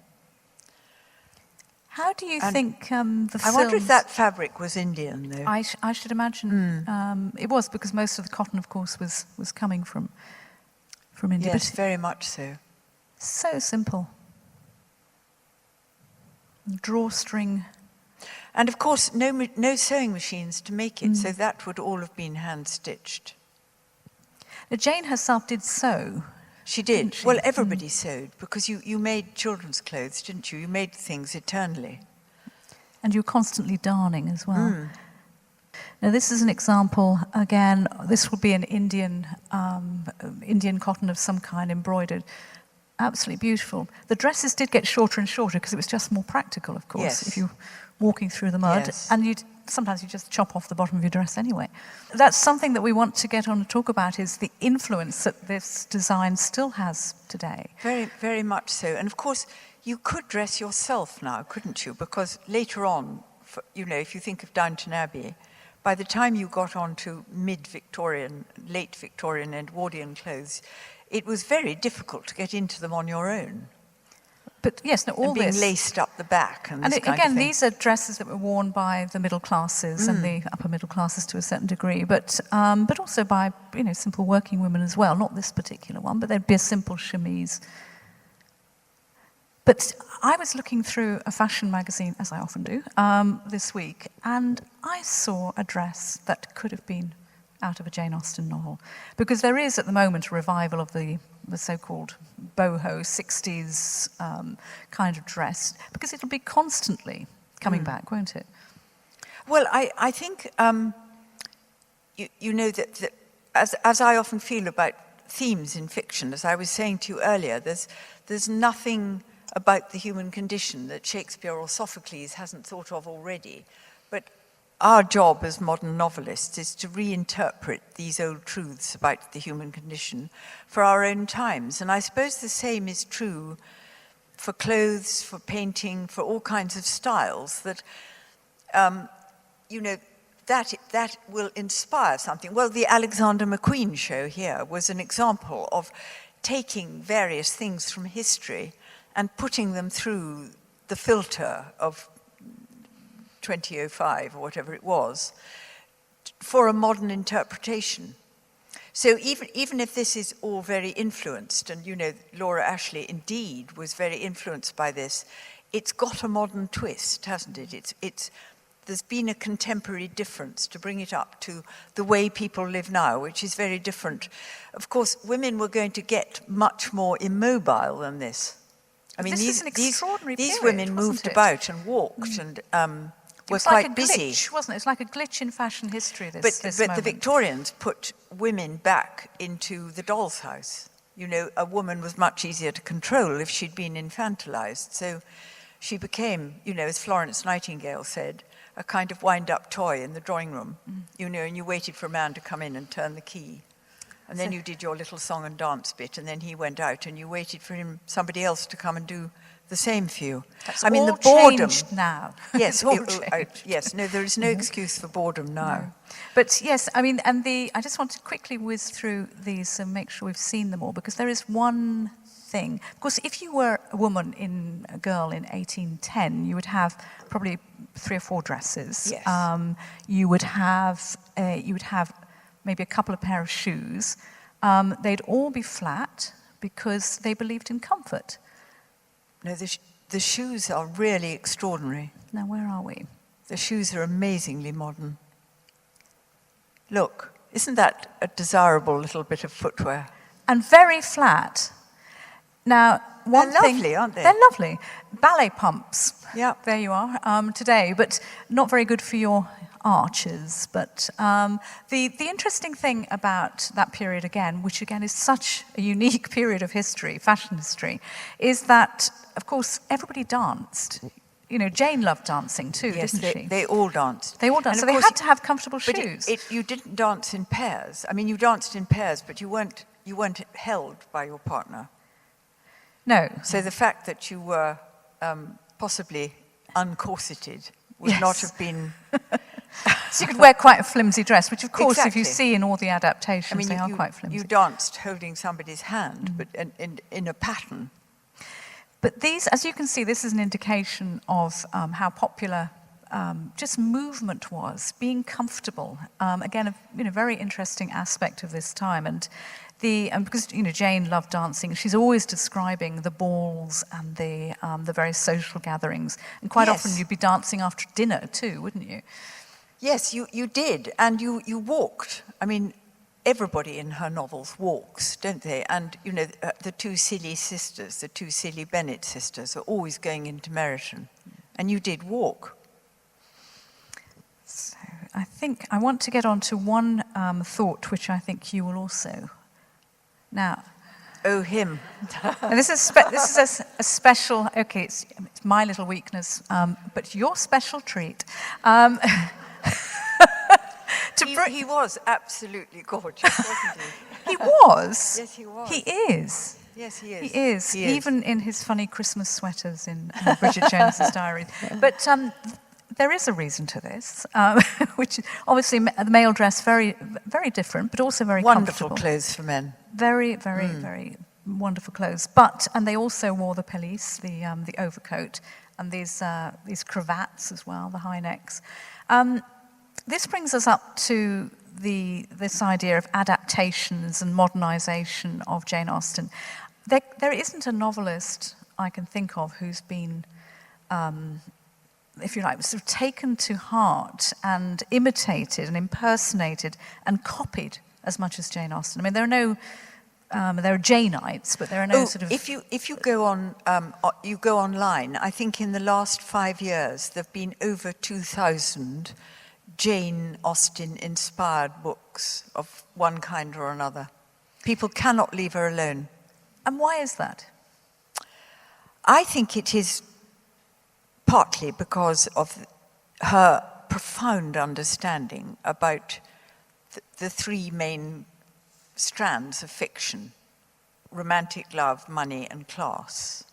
How do you think the I wonder if that fabric was Indian, though. I should imagine it was, because most of the cotton, of course, was coming from India. Yes, But very much so. so simple. Drawstring. And of course, no sewing machines to make it, so that would all have been hand-stitched. Now, Jane herself did sew. She did. Didn't she? Well, everybody sewed, because you made children's clothes, didn't you? You made things eternally. And you're constantly darning as well. Now, this is an example, again, this would be an Indian cotton of some kind embroidered. Absolutely beautiful. The dresses did get shorter and shorter because it was just more practical, of course, Yes. if you're walking through the mud. Yes. And sometimes you just chop off the bottom of your dress anyway. That's something that we want to get on and talk about, is the influence that this design still has today. Very, very much so. And of course, you could dress yourself now, couldn't you? Because later on, you know, if you think of Downton Abbey, by the time you got on to mid-Victorian, late Victorian, Edwardian clothes, it was very difficult to get into them on your own. But yes, no, all and being this. laced up the back and this kind again, of thing. these are dresses that were worn by the middle classes and the upper middle classes to a certain degree, but also by simple working women as well. Not this particular one, but there'd be a simple chemise. But I was looking through a fashion magazine, as I often do, this week, and I saw a dress that could have been out of a Jane Austen novel. Because there is, at the moment, a revival of the so-called boho 60s kind of dress, because it'll be constantly coming back, won't it? Well, I think, you know, that as I often feel about themes in fiction, as I was saying to you earlier, there's nothing about the human condition that Shakespeare or Sophocles hasn't thought of already. But our job as modern novelists is to reinterpret these old truths about the human condition for our own times. And I suppose the same is true for clothes, for painting, for all kinds of styles, that, that will inspire something. Well, the Alexander McQueen show here was an example of taking various things from history and putting them through the filter of 2005 or whatever it was, for a modern interpretation. So even if this is all very influenced, and Laura Ashley indeed was very influenced by this, it's got a modern twist, hasn't it? There's been a contemporary difference to bring it up to the way people live now, which is very different. Of course, women were going to get much more immobile than this. I mean, this is an extraordinary these period, women wasn't moved it? about and walked and were It's quite like a busy. glitch, wasn't it? It's like a glitch in fashion history, But this the moment. Victorians put women back into the doll's house. A woman was much easier to control if she'd been infantilized. So she became, as Florence Nightingale said, a kind of wind-up toy in the drawing room, and you waited for a man to come in and turn the key. And then you did your little song and dance bit, and then he went out, and you waited for somebody else to come and do the same for you. That's I mean, all the boredom. changed now. Yes, It's all changed. yes. No, there is no excuse for boredom now. No. But yes, I mean, I just want to quickly whiz through these and make sure we've seen them all, because there is one thing. Of course, if you were a girl in 1810, you would have probably 3 or 4 dresses. Yes. You would have maybe a couple of pair of shoes. They'd all be flat because they believed in comfort. No, the shoes are really extraordinary. Now, where are we? The shoes are amazingly modern. Look, isn't that a desirable little bit of footwear? And very flat. Now, one They're thing, lovely, aren't they? They're lovely. Ballet pumps. Yeah. There you are today, but not very good for your arches. But the interesting thing about that period again, which again is such a unique period of history, fashion history, is that, of course, everybody danced. Jane loved dancing too, Yes, didn't she? they all danced. They all danced, And so of they course, had to have comfortable But shoes. you didn't dance in pairs. I mean, you danced in pairs, but you weren't held by your partner. No. So the fact that you were possibly uncorseted would Yes. not have been. So you could wear quite a flimsy dress, which of course, Exactly. if you see in all the adaptations, they are quite flimsy. You danced holding somebody's hand, but in a pattern. But these, as you can see, this is an indication of how popular just movement was, being comfortable. Again, a very interesting aspect of this time. And because Jane loved dancing, she's always describing the balls and the various social gatherings. And quite often you'd be dancing after dinner too, wouldn't you? Yes, you did, and you walked. I mean, everybody in her novels walks, don't they? And, the two silly sisters, the two silly Bennet sisters, are always going into Meryton. And you did walk. So I think I want to get on to one thought, which I think you will also. Now, Oh, him. and this is a special. Okay, it's my little weakness, but your special treat. He was absolutely gorgeous, wasn't he? He was. Yes, he was. He is. Yes, he is. He is. Even in his funny Christmas sweaters in Bridget Jones's diary. But there is a reason to this, which is obviously the male dress very, very different, but also very Wonderful comfortable. clothes for men. Very, very, very wonderful clothes. And they also wore the pelisse, the overcoat, and these cravats as well, the high necks. This brings us up to this idea of adaptations and modernization of Jane Austen. There isn't a novelist I can think of who's been, if you like, sort of taken to heart and imitated and impersonated and copied as much as Jane Austen. I mean, there are Janeites, but there are no sort of. If you go on, you go online. I think in the last 5 years there've been over 2,000 Jane Austen-inspired books of one kind or another. People cannot leave her alone. And why is that? I think it is partly because of her profound understanding about the three main strands of fiction: romantic love, money, and class.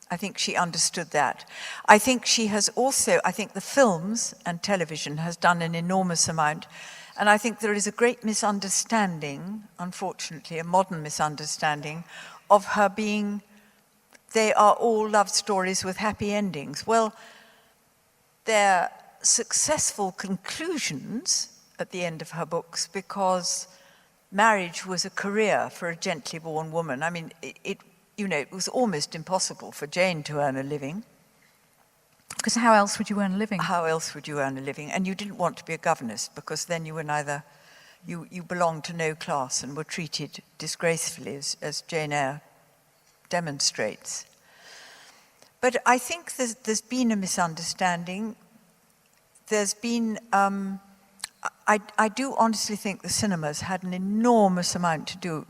I think she understood that. I think she has also, the films and television has done an enormous amount. And I think there is a great misunderstanding, unfortunately, a modern misunderstanding, of her being, they are all love stories with happy endings. Well, they're successful conclusions at the end of her books because marriage was a career for a gently born woman. I mean, it was almost impossible for Jane to earn a living. Because how else would you earn a living? How else would you earn a living? And you didn't want to be a governess because then you were you belonged to no class and were treated disgracefully, as Jane Eyre demonstrates. But I think there's been a misunderstanding. There's been, I do honestly think the cinemas had an enormous amount to do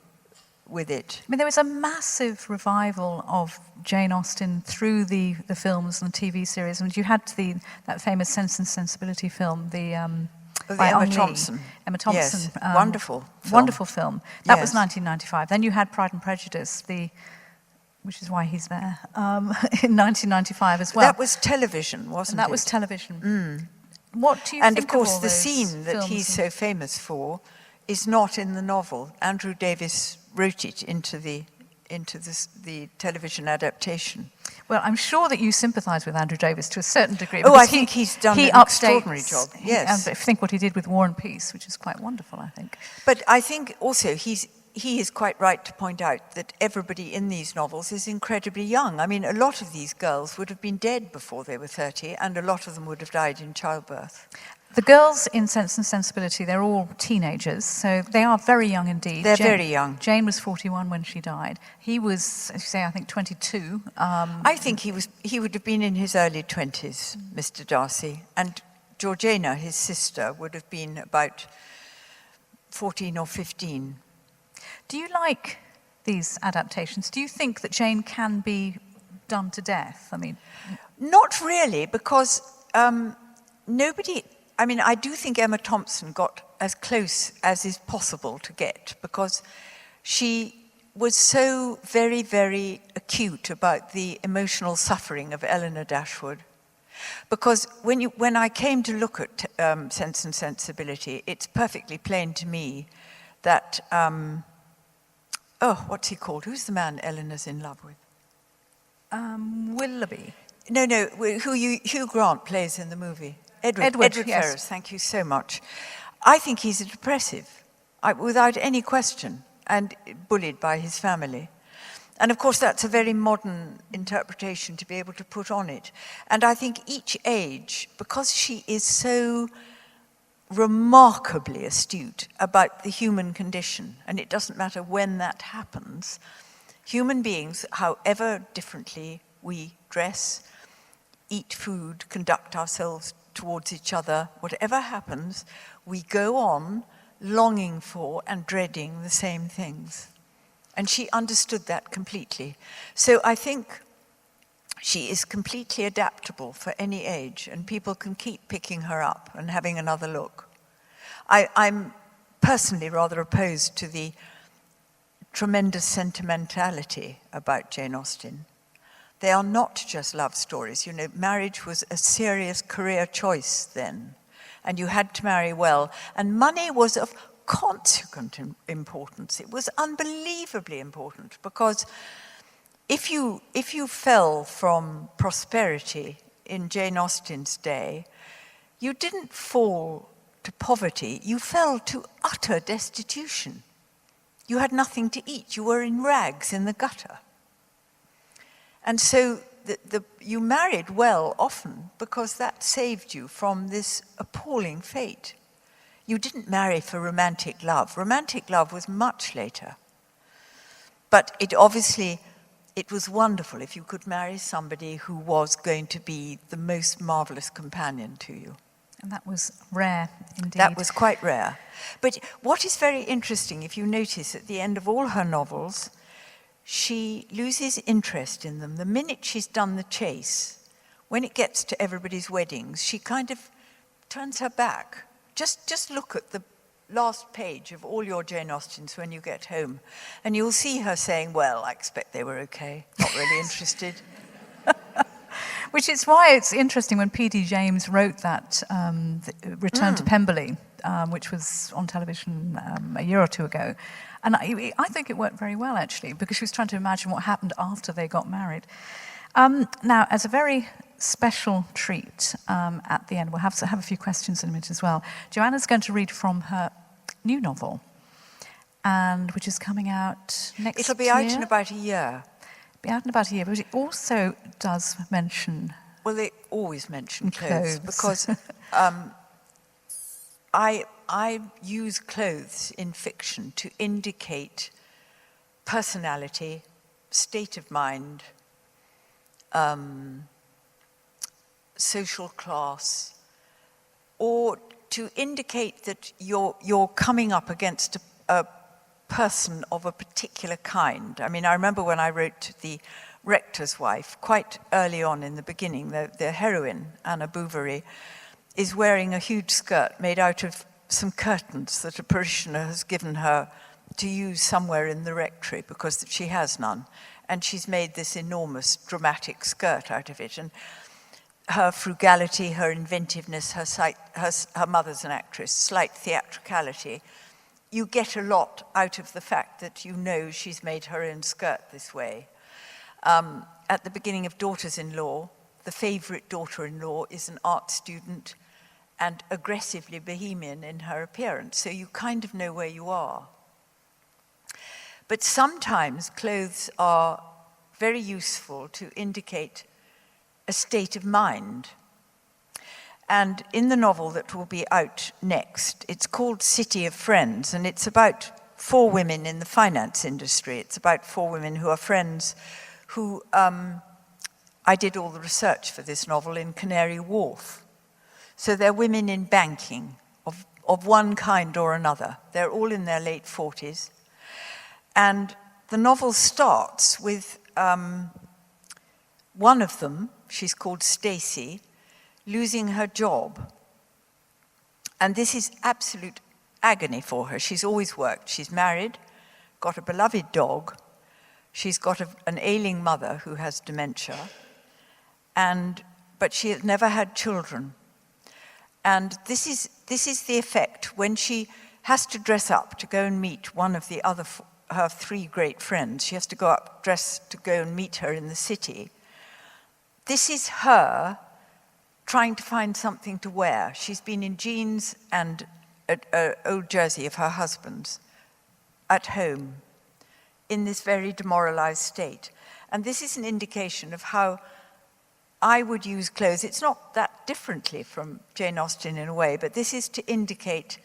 with it. I mean, there was a massive revival of Jane Austen through the films and the TV series, and you had that famous Sense and Sensibility film, by Emma Thompson. Emma Thompson. Yes, wonderful film. Wonderful film. That was Yes. 1995. Then you had Pride and Prejudice, which is why he's there, in 1995 as well. That was television, wasn't and that it? was television. What do you And think of course, all the those scene that films he's so famous for is not in the novel. Andrew Davis wrote it into the television adaptation. Well, I'm sure that you sympathise with Andrew Davis to a certain degree. Oh, I because think he's done an updates- extraordinary job, yes. And think what he did with War and Peace, which is quite wonderful, I think. But I think also he is quite right to point out that everybody in these novels is incredibly young. I mean, a lot of these girls would have been dead before they were 30, and a lot of them would have died in childbirth. The girls in Sense and Sensibility, they're all teenagers, so they are very young indeed. They're very young. Jane was 41 when she died. He was, as you say, I think 22. I think he would have been in his early 20s, Mr. Darcy, and Georgiana, his sister, would have been about 14 or 15. Do you like these adaptations? Do you think that Jane can be done to death? I mean, Not really, because nobody, I mean, I do think Emma Thompson got as close as is possible to get, because she was so very, very acute about the emotional suffering of Eleanor Dashwood. Because when I came to look at Sense and Sensibility, it's perfectly plain to me that, what's he called? Who's the man Eleanor's in love with? Willoughby. No, who Hugh Grant plays in the movie. Edward yes. Ferrars, thank you so much. I think he's a depressive, without any question, and bullied by his family. And of course, that's a very modern interpretation to be able to put on it. And I think each age, because she is so remarkably astute about the human condition, and it doesn't matter when that happens, human beings, however differently we dress, eat food, conduct ourselves towards each other, whatever happens, we go on longing for and dreading the same things. And she understood that completely. So I think she is completely adaptable for any age, and people can keep picking her up and having another look. I'm personally rather opposed to the tremendous sentimentality about Jane Austen. They are not just love stories. You know, marriage was a serious career choice then, and you had to marry well. And money was of consequent importance. It was unbelievably important, because if you fell from prosperity in Jane Austen's day, you didn't fall to poverty, you fell to utter destitution. You had nothing to eat, you were in rags in the gutter. And so you married well often because that saved you from this appalling fate. You didn't marry for romantic love. Romantic love was much later. But it was wonderful if you could marry somebody who was going to be the most marvelous companion to you. And that was rare indeed. That was quite rare. But what is very interesting, if you notice at the end of all her novels, she loses interest in them. The minute she's done the chase, when it gets to everybody's weddings, she kind of turns her back. Just look at the last page of all your Jane Austens when you get home, and you'll see her saying, well, I expect they were okay, not really interested. Which is why it's interesting when P.D. James wrote that Return to Pemberley, which was on television a year or two ago. And I think it worked very well, actually, because she was trying to imagine what happened after they got married. Now, as a very special treat at the end, we'll have a few questions in a minute as well. Joanna's going to read from her new novel, and which is coming out next year. It'll be out in about a year. Be out in about a year, but it also does mention... Well, they always mention clothes. Because I use clothes in fiction to indicate personality, state of mind, social class, or to indicate that you're coming up against a person of a particular kind. I mean, I remember when I wrote The Rector's Wife, quite early on in the beginning, the heroine, Anna Bouverie, is wearing a huge skirt made out of some curtains that a parishioner has given her to use somewhere in the rectory because she has none. And she's made this enormous dramatic skirt out of it. And her frugality, her inventiveness, her mother's an actress, slight theatricality, you get a lot out of the fact that you know she's made her own skirt this way. At the beginning of Daughters-in-Law, the favourite daughter-in-law is an art student and aggressively bohemian in her appearance, so you kind of know where you are. But sometimes clothes are very useful to indicate a state of mind. And in the novel that will be out next, it's called City of Friends, and it's about 4 women in the finance industry. It's about 4 women who are friends who, I did all the research for this novel in Canary Wharf. So they're women in banking of one kind or another. They're all in their late 40s. And the novel starts with one of them she's called Stacy, losing her job. And this is absolute agony for her. She's always worked. She's married, got a beloved dog. She's got an ailing mother who has dementia. But she has never had children. And this is the effect when she has to dress up to go and meet one of the other, her three great friends. She has to go up dressed to go and meet her in the city. This is her trying to find something to wear. She's been in jeans and an old jersey of her husband's at home in this very demoralized state. And this is an indication of how I would use clothes. It's not that differently from Jane Austen in a way, but this is to indicate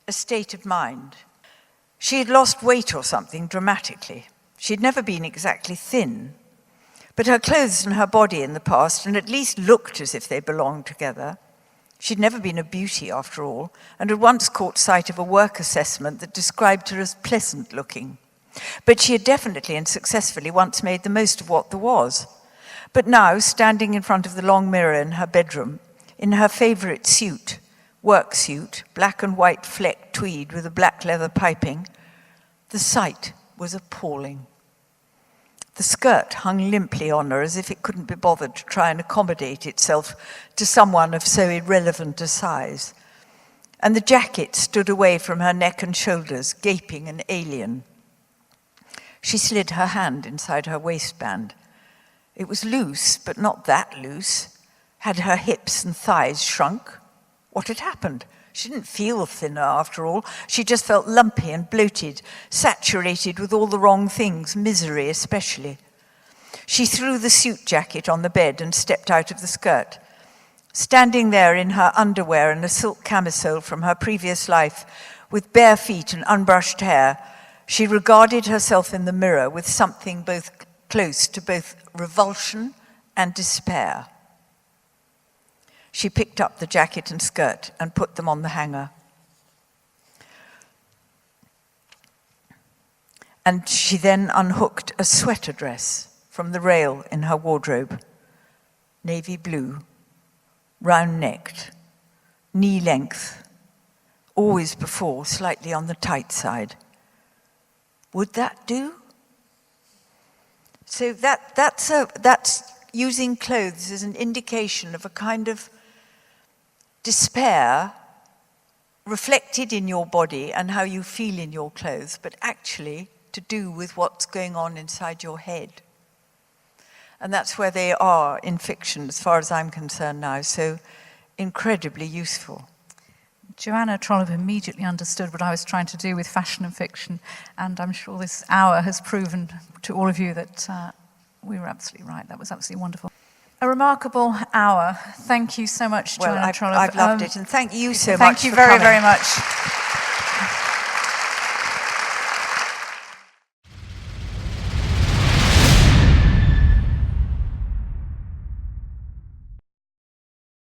a state of mind. She had lost weight or something dramatically. She'd never been exactly thin, but her clothes and her body in the past, and at least looked as if they belonged together. She'd never been a beauty, after all, and had once caught sight of a work assessment that described her as pleasant looking. But she had definitely and successfully once made the most of what there was. But now, standing in front of the long mirror in her bedroom, in her favourite suit, work suit, black and white flecked tweed with a black leather piping, the sight was appalling. The skirt hung limply on her as if it couldn't be bothered to try and accommodate itself to someone of so irrelevant a size. And the jacket stood away from her neck and shoulders, gaping and alien. She slid her hand inside her waistband. It was loose, but not that loose. Had her hips and thighs shrunk? What had happened? She didn't feel thinner, after all. She just felt lumpy and bloated, saturated with all the wrong things, misery especially. She threw the suit jacket on the bed and stepped out of the skirt. Standing there in her underwear and a silk camisole from her previous life, with bare feet and unbrushed hair, she regarded herself in the mirror with something both close to both revulsion and despair. She picked up the jacket and skirt and put them on the hanger. And she then unhooked a sweater dress from the rail in her wardrobe, navy blue, round-necked, knee-length, always before slightly on the tight side. Would that do? So that's using clothes as an indication of a kind of despair reflected in your body and how you feel in your clothes, but actually to do with what's going on inside your head. And that's where they are in fiction, as far as I'm concerned now, so incredibly useful. Joanna Trollop immediately understood what I was trying to do with fashion and fiction, and I'm sure this hour has proven to all of you that we were absolutely right. That was absolutely wonderful. A remarkable hour. Thank you so much, Joanna Trollop. I've loved it, and thank you so much Thank you for very, coming. very much.